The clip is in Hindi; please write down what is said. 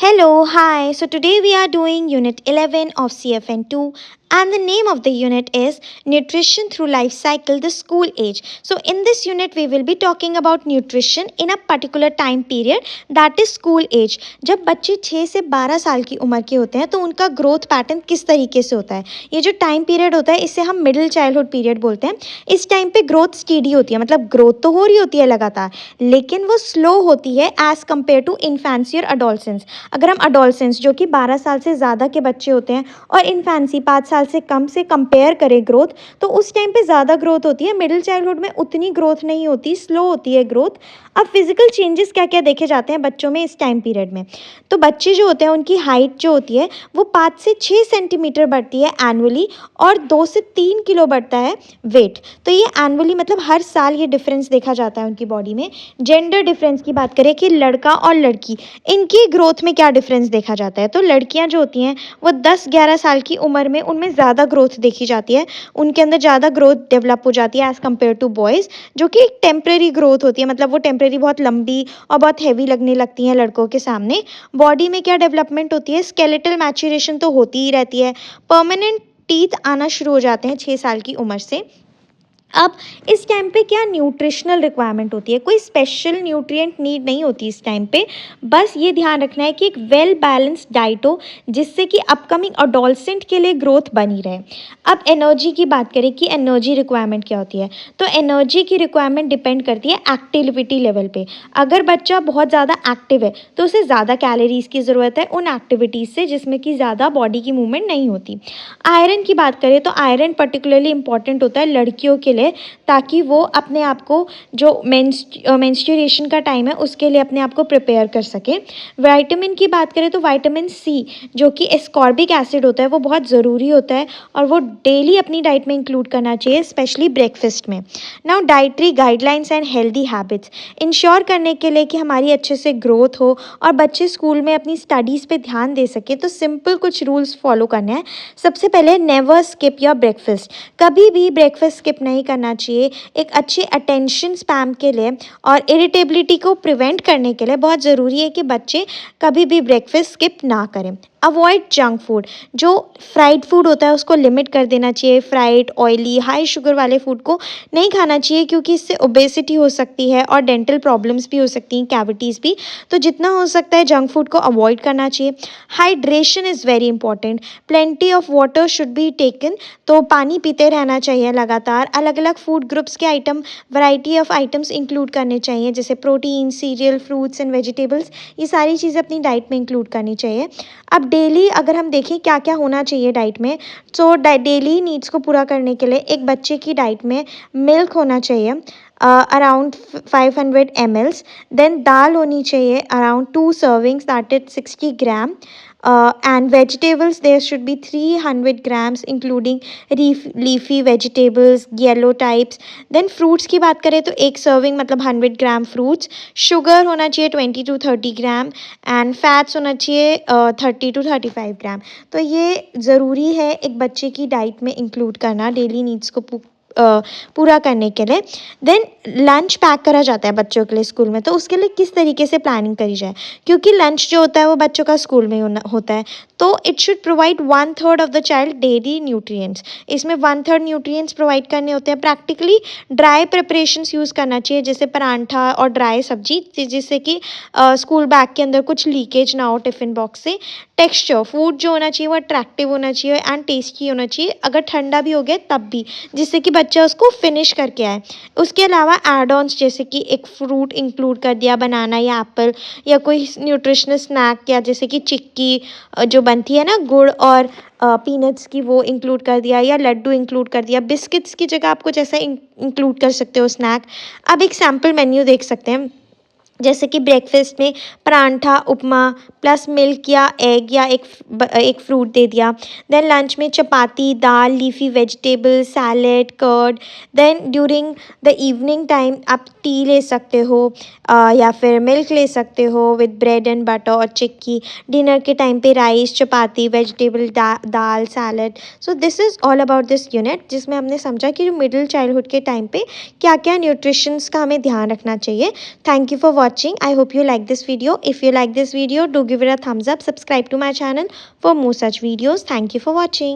Hello, hi. So today we are doing Unit 11 of CFN2 and the name of the unit is Nutrition Through Life Cycle, the School Age. So in this unit we will be talking about nutrition in a particular time period that is school age. जब बच्चे 6 से 12 साल की उम्र के होते हैं तो उनका ग्रोथ पैटर्न किस तरीके से होता है। ये जो टाइम पीरियड होता है इसे हम मिडिल चाइल्डहुड पीरियड बोलते हैं। इस टाइम पे ग्रोथ स्टीडी होती है, मतलब ग्रोथ तो हो रही होती है लगातार, लेकिन वो स्लो होती है एज कम्पेयर टू इन्फेंसी और अडोलसेंस। अगर हम अडोलसेंस जो कि 12 साल से ज़्यादा के बच्चे होते हैं और इन्फेंसी 5 साल से कम से कंपेयर करें ग्रोथ, तो उस टाइम पे ज़्यादा ग्रोथ होती है। मिडिल चाइल्डहुड में उतनी ग्रोथ नहीं होती, स्लो होती है ग्रोथ। अब फिजिकल चेंजेस क्या क्या देखे जाते हैं बच्चों में इस टाइम पीरियड में, तो बच्चे जो होते हैं उनकी हाइट जो होती है वो 5 से 6 सेंटीमीटर बढ़ती है एनुअली और 2 से 3 किलो बढ़ता है वेट। तो ये एनुअली मतलब हर साल ये डिफरेंस देखा जाता है उनकी बॉडी में। जेंडर डिफरेंस की बात करें कि लड़का और लड़की इनकी ग्रोथ में क्या डिफरेंस देखा जाता है, तो लड़कियां जो होती हैं वो 10-11 साल की उम्र में उनमें ज़्यादा ग्रोथ देखी जाती है, उनके अंदर ज़्यादा ग्रोथ डेवलप हो जाती है एज़ कम्पेयर टू बॉयज़, जो कि एक टेम्प्रेरी ग्रोथ होती है। मतलब वो टेम्प्रेरी बहुत लंबी और बहुत हैवी लगने लगती हैं लड़कों के सामने। बॉडी में क्या डेवलपमेंट होती है, स्केलेटल मैच्योरेशन तो होती ही रहती है। परमानेंट टीथ आना शुरू हो जाते हैं 6 साल की उम्र से। अब इस टाइम पे क्या न्यूट्रिशनल रिक्वायरमेंट होती है, कोई स्पेशल न्यूट्रिएंट नीड नहीं होती इस टाइम पे। बस ये ध्यान रखना है कि एक वेल बैलेंस्ड डाइट हो जिससे कि अपकमिंग अडोलसेंट के लिए ग्रोथ बनी रहे। अब एनर्जी की बात करें कि एनर्जी रिक्वायरमेंट क्या होती है, तो एनर्जी की रिक्वायरमेंट डिपेंड करती है एक्टिविटी लेवल पे। अगर बच्चा बहुत ज़्यादा एक्टिव है तो उसे ज़्यादा कैलोरीज़ की ज़रूरत है उन एक्टिविटीज़ से जिसमें कि ज़्यादा बॉडी की मूवमेंट नहीं होती। आयरन की बात करें तो आयरन पर्टिकुलरली इंपॉर्टेंट होता है लड़कियों के लिए, ताकि वो अपने आप को जो मेंस्ट्रुएशन का टाइम है उसके लिए अपने आप को प्रिपेयर कर सके। विटामिन की बात करें तो विटामिन सी जो कि एस्कॉर्बिक एसिड होता है वो बहुत ज़रूरी होता है और वो डेली अपनी डाइट में इंक्लूड करना चाहिए, स्पेशली ब्रेकफास्ट में। Now dietary guidelines and healthy habits ensure करने के लिए कि हमारी अच्छे से ग्रोथ हो और बच्चे स्कूल में अपनी स्टडीज़ पे ध्यान दे सके, तो सिंपल कुछ रूल्स फॉलो करने हैं। सबसे पहले नेवर स्किप योर ब्रेकफास्ट, कभी भी ब्रेकफास्ट स्किप नहीं करना चाहिए। एक अच्छे अटेंशन स्पैम के लिए और इरिटेबिलिटी को प्रिवेंट करने के लिए बहुत ज़रूरी है कि बच्चे कभी भी ब्रेकफास्ट स्किप ना करें। अवॉइड जंक फूड, जो फ्राइड फूड होता है उसको लिमिट कर देना चाहिए। फ्राइड, ऑयली, हाई शुगर वाले फूड को नहीं खाना चाहिए क्योंकि इससे ओबेसिटी हो सकती है और डेंटल प्रॉब्लम्स भी हो सकती हैं, कैविटीज़ भी। तो जितना हो सकता है जंक फूड को अवॉइड करना चाहिए। Hydration is very important, plenty of water should be taken, तो पानी पीते रहना चाहिए लगातार। अलग अलग फूड ग्रुप्स के item, variety of items include करने चाहिए, जैसे protein, serial, fruits and vegetables, ये सारी चीज़ें अपनी डाइट में इंक्लूड करनी चाहिए। अब डेली अगर हम देखें क्या क्या होना चाहिए डाइट में, तो डेली नीड्स को पूरा करने के लिए एक बच्चे की डाइट में मिल्क होना चाहिए अराउंड 500 ml, देन दाल होनी चाहिए around 2 servings that is 60 gram, and vegetables there should be 300 grams including leafy vegetables, yellow types. then fruits की बात करें तो एक सर्विंग मतलब 100 ग्राम फ्रूट्स। शुगर होना चाहिए 20 to 30 ग्राम एंड फैट्स होना चाहिए 30 to 35 ग्राम। तो ये ज़रूरी है एक बच्चे की डाइट में इंक्लूड करना डेली नीड्स को पूरा करने के लिए। देन लंच पैक करा जाता है बच्चों के लिए स्कूल में, तो उसके लिए किस तरीके से प्लानिंग करी जाए, क्योंकि लंच जो होता है वो बच्चों का स्कूल में होता है, तो it should provide 1/3 of the child daily nutrients. इसमें 1/3 न्यूट्रिएंट्स प्रोवाइड करने होते हैं। प्रैक्टिकली ड्राई प्रिपरेशंस यूज़ करना चाहिए, जैसे परांठा और ड्राई सब्जी, जिससे कि स्कूल बैग के अंदर कुछ लीकेज ना हो टिफ़िन बॉक्स से। टेक्स्चर, फूड जो होना चाहिए वो अट्रैक्टिव होना चाहिए एंड टेस्टी होना चाहिए, अगर ठंडा भी हो गया तब भी, जिससे कि बच्चा उसको फिनिश करके आए। उसके अलावा एड ऑन्स जैसे कि एक फ्रूट इंक्लूड कर दिया, बनाना या एप्पल, या कोई न्यूट्रिशनल स्नैक, या जैसे कि चिक्की जो बनती है ना गुड़ और पीनट्स की, वो इंक्लूड कर दिया, या लड्डू इंक्लूड कर दिया। बिस्किट्स की जगह आप कुछ ऐसा इंक्लूड कर सकते हो स्नैक। अब एक सैम्पल मेन्यू देख सकते हैं, जैसे कि ब्रेकफास्ट में परांठा, उपमा प्लस मिल्क या एग या एक फ्रूट दे दिया। देन लंच में चपाती, दाल, leafy vegetable, salad, curd. Then during the evening time आप टी ले सकते हो या फिर मिल्क ले सकते हो विद ब्रेड एंड बटर और चिक्की। डिनर के टाइम पे rice, chapati, vegetable, dal, salad. So this is all about this unit, जिसमें हमने समझा कि जो मिडिल चाइल्डहुड के टाइम पे क्या क्या न्यूट्रिशंस का हमें ध्यान रखना चाहिए। Thank you for watching. I hope you like this video. If you like this video, do give it a thumbs up. Subscribe to my channel for more such videos. Thank you for watching.